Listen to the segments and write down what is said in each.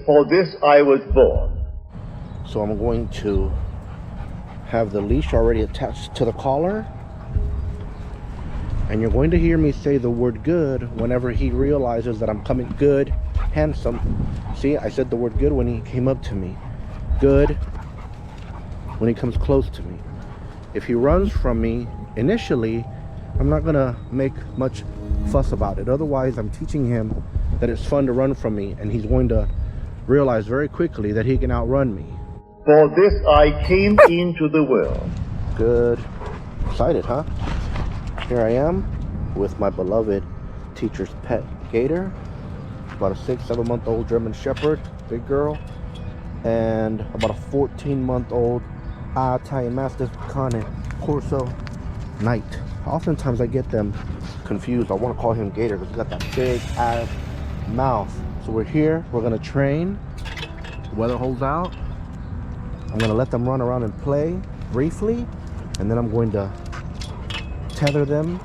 For this I was born. So I'm going to have the leash already attached to the collar. And you're going to hear me say the word good whenever he realizes that I'm coming. Good, handsome. See, I said the word good when he came up to me. Good when he comes close to me. If he runs from me initially, I'm not gonna make much fuss about it. Otherwise, I'm teaching him that it's fun to run from me, and he's going to realize very quickly that he can outrun me. For this I came into the world. Good. Excited, huh? Here I am with my beloved teacher's pet gator, about a 6-7-month-old German Shepherd, big girl, and about a 14-month-old Italian mastiff Corso Nite. Oftentimes I get them confused. I want to call him Gator because he's got that big ass mouth. So we're here, we're gonna train. The weather holds out. I'm gonna let them run around and play briefly, and then I'm going to tether them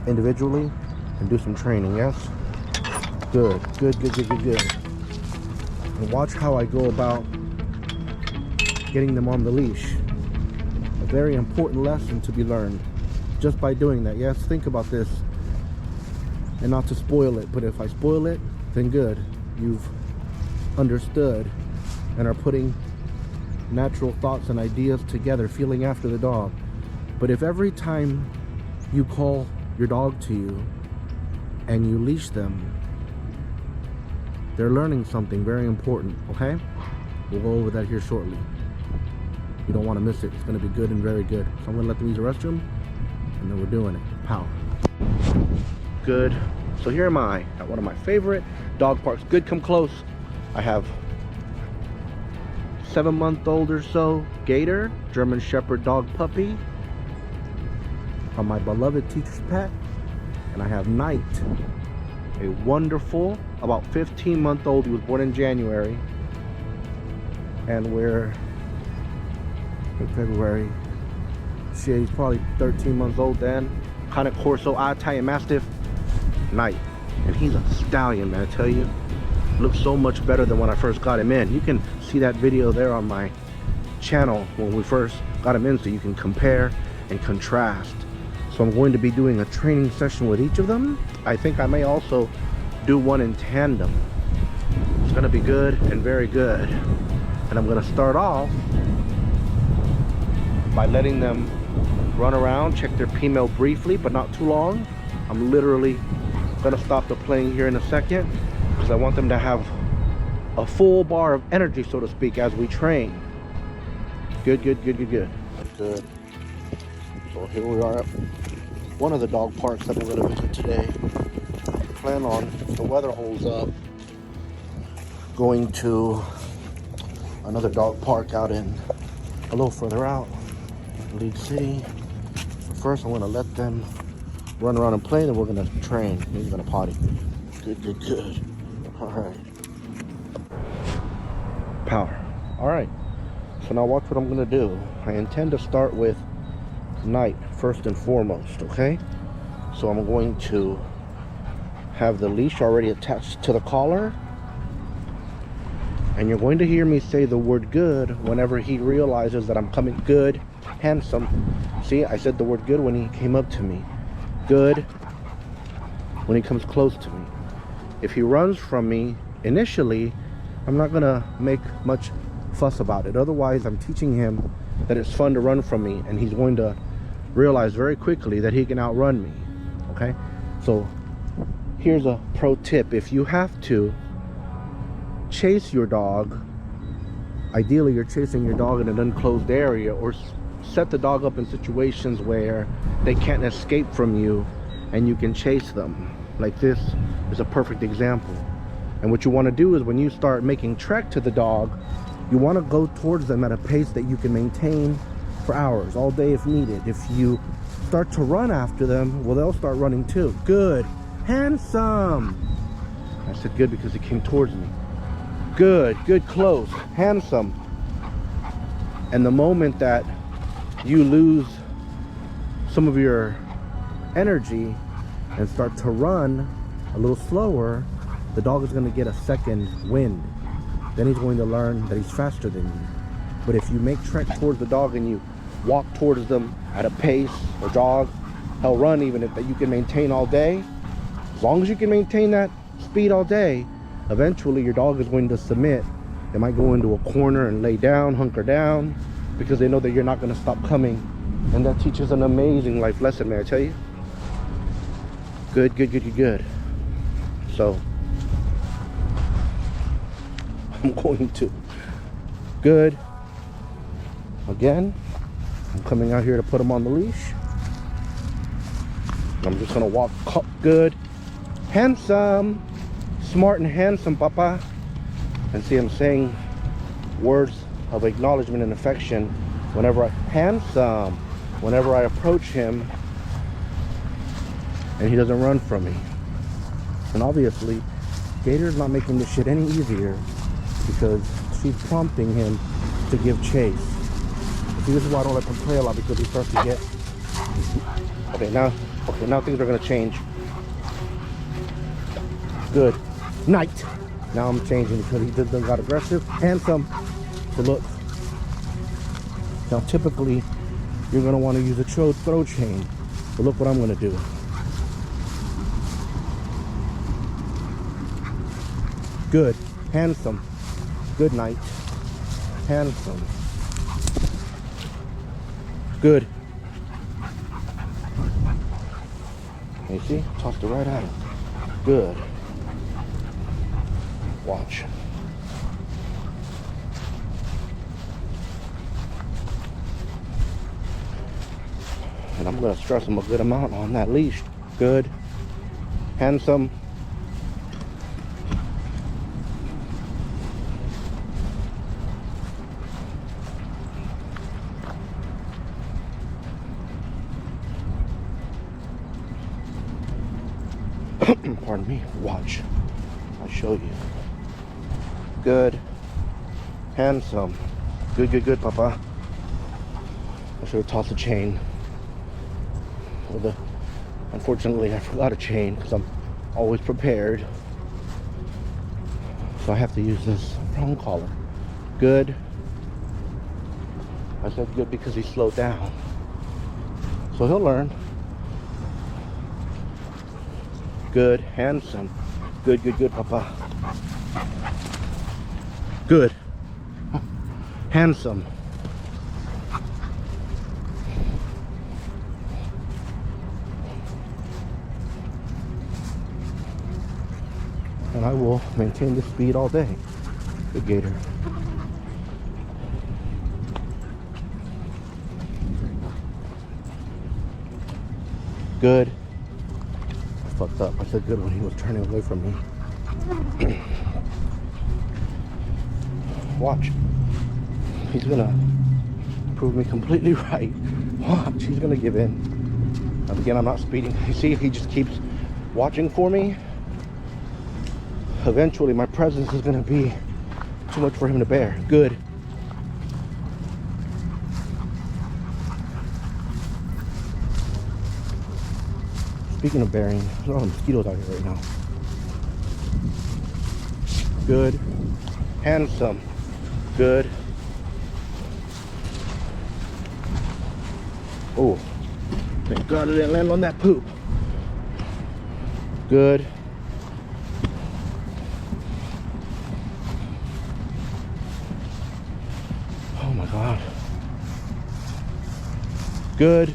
individually and do some training. Yes? Good. And watch how I go about getting them on the leash. A very important lesson to be learned just by doing that. Yes, think about this, and not to spoil it, but if I spoil it, then good. You've understood and are putting natural thoughts and ideas together, feeling after the dog. But if every time you call your dog to you and you leash them, they're learning something very important, okay? We'll go over that here shortly. You don't want to miss it. It's going to be good and very good. So I'm going to let them use the restroom, and then we're doing it. Power. Good. So here am I at one of my favorite dog parks. Good, come close. I have 7-month-old or so Gator, German Shepherd dog puppy, from my beloved teacher's pet. And I have Nite, a wonderful, about 15-month-old. He was born in January. And we're in February. He's probably 13 months old then. Kind of Corso, Italian mastiff, Nite. And he's a stallion, man, I tell you. Looks so much better than when I first got him in. You can see that video there on my channel when we first got him in, so you can compare and contrast. So I'm going to be doing a training session with each of them. I think I may also do one in tandem. It's gonna be good and very good. And I'm gonna start off by letting them run around, check their P-mail briefly, but not too long. I'm literally gonna stop the playing here in a second because I want them to have a full bar of energy, so to speak, as we train. Good. So here we are at one of the dog parks that we're gonna visit today. I plan on, if the weather holds up, going to another dog park out in a little further out, League City. So first I'm gonna let them run around and play, then we're gonna train. He's gonna potty. Good. All right. Power. All right. So now watch what I'm gonna do. I intend to start with Nite first and foremost, okay? So I'm going to have the leash already attached to the collar. And you're going to hear me say the word good whenever he realizes that I'm coming. Good, handsome. See, I said the word good when he came up to me. Good when he comes close to me. If he runs from me initially, I'm not gonna make much fuss about it. Otherwise, I'm teaching him that it's fun to run from me, and he's going to realize very quickly that he can outrun me, okay? So here's a pro tip. If you have to chase your dog, ideally you're chasing your dog in an enclosed area, or set the dog up in situations where they can't escape from you and you can chase them. Like this is a perfect example. And what you want to do is when you start making trek to the dog, you want to go towards them at a pace that you can maintain for hours, all day if needed. If you start to run after them, well, they'll start running too. Good, handsome. I said good because he came towards me. Good, close, handsome. And the moment that you lose some of your energy and start to run a little slower, the dog is going to get a second wind. then he's going to learn that he's faster than you. But if you make trek towards the dog and you walk towards them at a pace or jog, hell, run even, if that you can maintain all day, as long as you can maintain that speed all day, eventually your dog is going to submit. They might go into a corner and lay down, hunker down, because they know that you're not going to stop coming. And that teaches an amazing life lesson, may I tell you? Good, good, good, good, good. So I'm going to good. Again, I'm coming out here to put him on the leash. I'm just gonna walk good, handsome, smart and handsome, papa. And see him saying words of acknowledgement and affection whenever whenever I approach him, and he doesn't run from me. And obviously, Gator's not making this shit any easier because she's prompting him to give chase. See, this is why I don't let him play a lot, because he starts to get... Okay, now things are gonna change. Good. Nite. Now I'm changing because he just got aggressive, handsome. So look. Now typically, you're gonna want to use a throw chain. But look what I'm gonna do. Good. Handsome. Good night. Handsome. Good. You see? Tossed it right at him. Good. Watch. And I'm going to stress him a good amount on that leash. Good. Handsome. Pardon me. Watch. I'll show you. Good. Handsome. Good, good, good, papa. I should have tossed a chain. Unfortunately, I forgot a chain because I'm always prepared. So I have to use this prong collar. Good. I said good because he slowed down. So he'll learn. Good, handsome. Good, good, good, papa. Good. Handsome. And I will maintain this speed all day. Good Gator. Good. I fucked up. I said good when he was turning away from me. Watch. He's gonna prove me completely right. Watch. He's gonna give in. And again, I'm not speeding. You see, if he just keeps watching for me, eventually my presence is gonna be too much for him to bear. Good. Speaking of bearing, there's a lot of mosquitoes out here right now. Good. Handsome. Good. Oh, thank God I didn't land on that poop. Good. Oh my God. Good.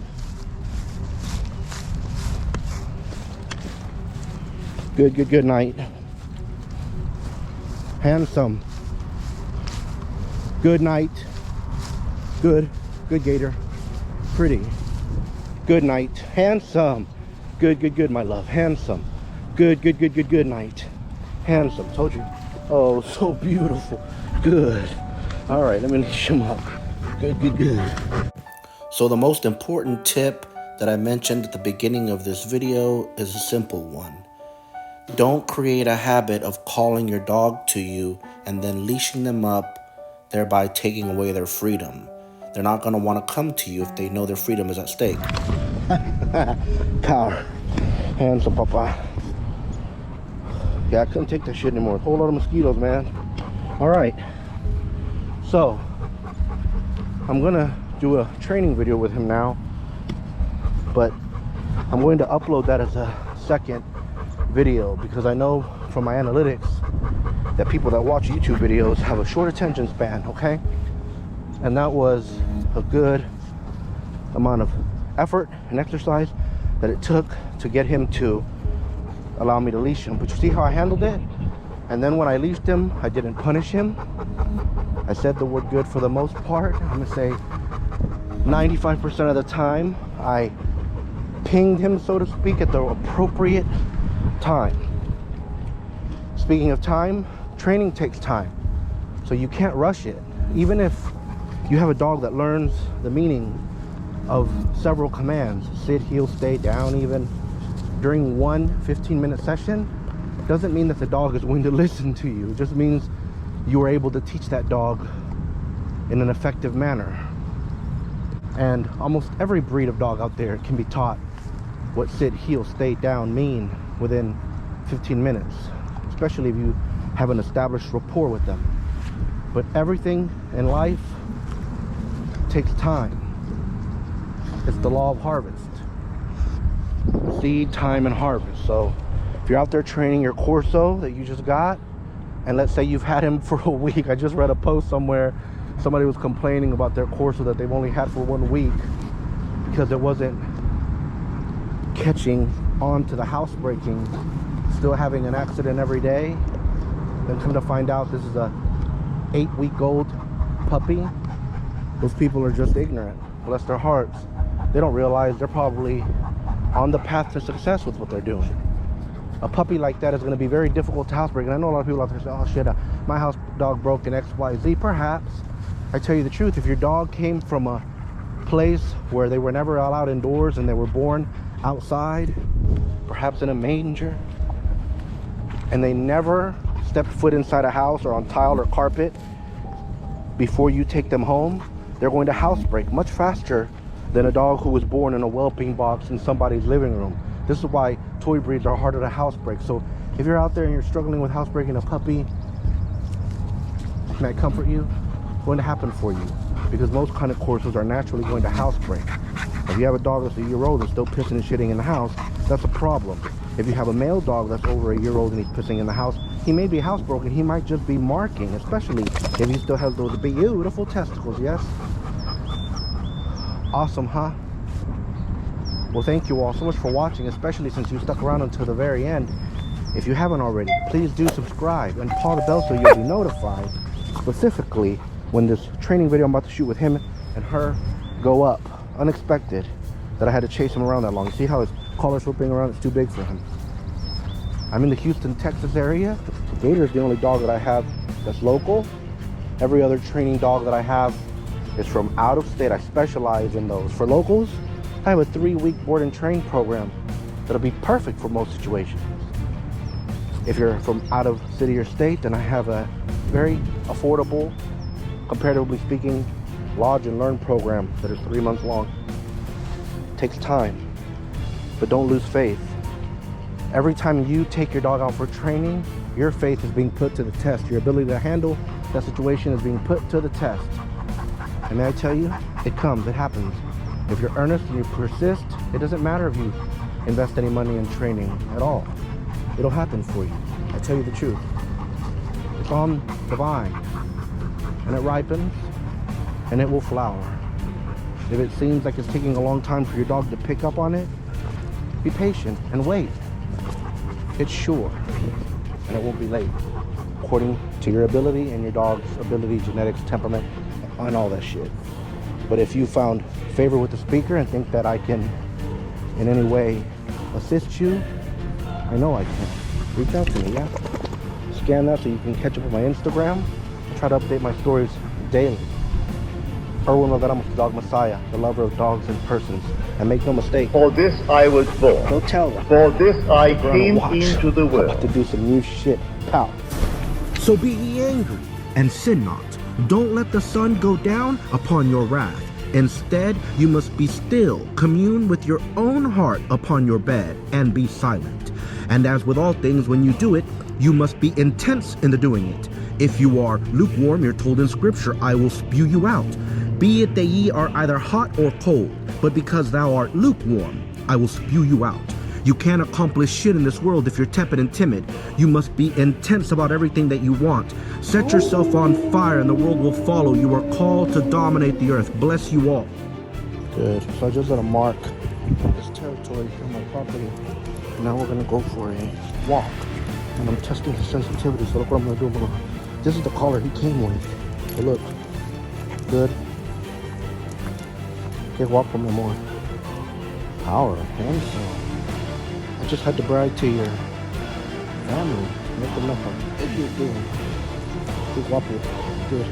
Good, good, good night. Handsome. Good night. Good, good Gator. Pretty. Good night. Handsome. Good, good, good, my love. Handsome. Good, good, good, good, good night. Handsome. Told you. Oh, so beautiful. Good. All right, let me leash him up. Good, good, good. So the most important tip that I mentioned at the beginning of this video is a simple one. Don't create a habit of calling your dog to you and then leashing them up, thereby taking away their freedom. They're not going to want to come to you if they know their freedom is at stake. Power. Handsome, papa. Yeah, I couldn't take that shit anymore. A whole lot of mosquitoes, man. All right, so I'm gonna do a training video with him now, but I'm going to upload that as a second video because I know from my analytics that people that watch YouTube videos have a short attention span, okay? And that was a good amount of effort and exercise that it took to get him to allow me to leash him. But you see how I handled it? And then when I leashed him, I didn't punish him. I said the word good for the most part. I'm gonna say 95% of the time, I pinged him, so to speak, at the appropriate time. Speaking of time, training takes time. So you can't rush it. Even if you have a dog that learns the meaning of several commands, sit, heel, stay, down, even, during one 15-minute session, doesn't mean that the dog is going to listen to you. It just means you were able to teach that dog in an effective manner. And almost every breed of dog out there can be taught what sit, heel, stay, down mean within 15 minutes, especially if you have an established rapport with them. But everything in life takes time. It's the law of harvest. Seed, time, and harvest. So if you're out there training your Corso that you just got, and let's say you've had him for a week. I just read a post somewhere, somebody was complaining about their Corso that they've only had for 1 week because it wasn't catching on to the housebreaking, still having an accident every day. Then come to find out this is a 8-week-old puppy. Those people are just ignorant, bless their hearts. They don't realize they're probably on the path to success with what they're doing. A puppy like that is going to be very difficult to housebreak. And I know a lot of people out there say, oh shit, my house dog broke in XYZ. Perhaps. I tell you the truth, if your dog came from a place where they were never allowed indoors and they were born outside, perhaps in a manger, and they never stepped foot inside a house or on tile or carpet before you take them home, they're going to housebreak much faster than a dog who was born in a whelping box in somebody's living room. This is why toy breeds are harder to housebreak. So if you're out there and you're struggling with housebreaking a puppy, can I comfort you? It's going to happen for you because most kind of Corsos are naturally going to housebreak. If you have a dog that's a year old and still pissing and shitting in the house, that's a problem. If you have a male dog that's over a year old and he's pissing in the house, he may be housebroken. He might just be marking, especially if he still has those beautiful testicles, yes? Awesome, huh? Well, thank you all so much for watching, especially since you stuck around until the very end. If you haven't already, please do subscribe and paw the bell so you'll be notified, specifically when this training video I'm about to shoot with him and her go up. Unexpected that I had to chase him around that long. See how his collar's whipping around? It's too big for him. I'm in the Houston, Texas area. Gator is the only dog that I have that's local. Every other training dog that I have is from out of state. I specialize in those. For locals, I have a 3-week board and train program that'll be perfect for most situations. If you're from out of city or state, then I have a very affordable, comparatively speaking, lodge and learn program that is 3 months long. It takes time, but don't lose faith. Every time you take your dog out for training, your faith is being put to the test. Your ability to handle that situation is being put to the test. And may I tell you, it comes, it happens. If you're earnest and you persist, it doesn't matter if you invest any money in training at all. It'll happen for you. I tell you the truth. It's on the vine, and it ripens, and it will flower. If it seems like it's taking a long time for your dog to pick up on it, be patient and wait. It's sure, and it won't be late, according to your ability and your dog's ability, genetics, temperament, and all that shit. But if you found favor with the speaker and think that I can in any way assist you, I know I can. Reach out to me, yeah? Scan that so you can catch up with my Instagram. I try to update my stories daily. ErwinValderramos, the Dog Messiah, the lover of dogs and persons. And make no mistake. For this I was born. Don't tell them. For this I came Watch. into the I'm about world. to do some new shit, pal. So be ye angry, and sin not. Don't let the sun go down upon your wrath. Instead, you must be still, commune with your own heart upon your bed, and be silent. And as with all things, when you do it, you must be intense in the doing it. If you are lukewarm, you're told in Scripture, I will spew you out. Be it that ye are either hot or cold, but because thou art lukewarm, I will spew you out. You can't accomplish shit in this world if you're tepid and timid. You must be intense about everything that you want. Set yourself on fire and the world will follow. You are called to dominate the earth. Bless you all. Good. So I just got to mark this territory on my property. Now we're gonna go for a walk. And I'm testing his sensitivity. So look what I'm gonna do. This is the collar he came with. So look. Good. Okay, walk for me more. Power, handsome. I just had to brag to your family. Make them know how big you're doing. Good whopper. Good.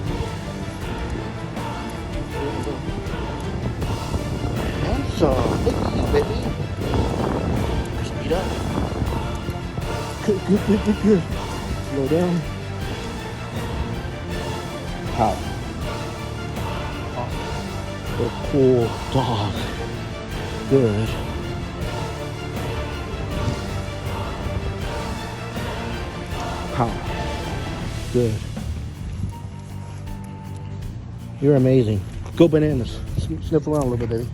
Handsome. Baby. Speed up. Good. Slow down. How? What a cool dog. Good. How? Good. You're amazing. Go bananas. Sniff around a little bit, baby.